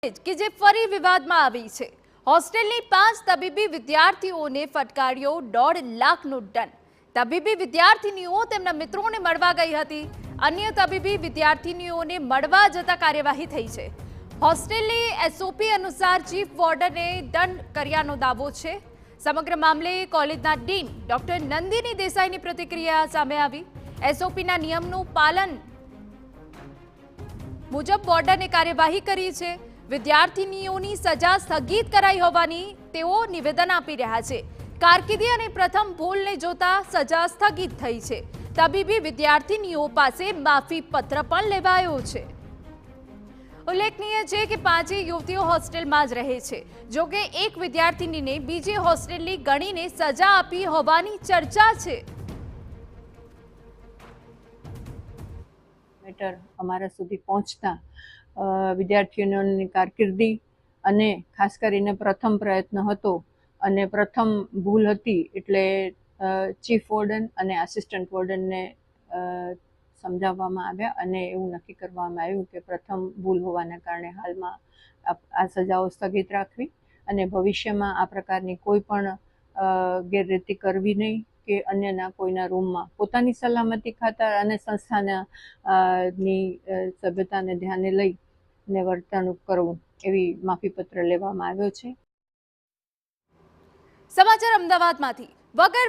કે જે ફરી વિવાદમાં આવી છે। હોસ્ટેલની 5 તબીબી વિદ્યાર્થીઓને ફટકાર્યો 1.5 લાખનો દંડ। તબીબી વિદ્યાર્થીનીઓ તેમના મિત્રોને મળવા ગઈ હતી। અન્ય તબીબી વિદ્યાર્થીનીઓને મળવા જતા કાર્યવાહી થઈ છે। હોસ્ટેલની એસઓપી અનુસાર ચીફ વોર્ડને દંડ કર્યાનો દાવો છે। સમગ્ર મામલે કોલેજના ડીન ડોક્ટર નંદિની દેસાઈની પ્રતિક્રિયા સામે આવી। એસઓપીના નિયમનું પાલન મુજબ વોર્ડને કાર્યવાહી કરી છે। વિદ્યાર્થીનીઓની સજા સ્થગિત કરાઈ હોવાની તેઓ નિવેદન આપી રહ્યા છે। કારકિર્દી અને પ્રથમ ભૂલને જોતા સજા સ્થગિત થઈ છે। તબીબી વિદ્યાર્થીનીઓ પાસે માફી પત્ર પણ લેવાયો છે। ઉલ્લેખનીય છે કે 5 યુવતીઓ હોસ્ટેલમાં જ રહે છે। જો કે એક વિદ્યાર્થીનીને બીજી હોસ્ટેલની ગણીને સજા આપી હોવાની ચર્ચા છે। મેટર અમારા સુધી પહોંચતા વિદ્યાર્થીઓની કારકિર્દી અને ખાસ કરીને પ્રથમ પ્રયત્ન હતો અને પ્રથમ ભૂલ હતી એટલે ચીફ વોર્ડન અને આસિસ્ટન્ટ વોર્ડનને સમજાવવામાં આવ્યા અને એવું નક્કી કરવામાં આવ્યું કે પ્રથમ ભૂલ હોવાના કારણે હાલમાં આ સજાઓ સ્થગિત રાખવી અને ભવિષ્યમાં આ પ્રકારની કોઈ પણ ગેરરીતિ કરવી નહીં કે અન્યના કોઈના રૂમમાં પોતાની સલામતી ખાતર અને સંસ્થાના ની સભ્યતાને ધ્યાને લઈને વર્તણૂક કરવું એવી માફીપત્ર લેવામાં આવ્યો છે। સમાચાર અમદાવાદમાંથી વગર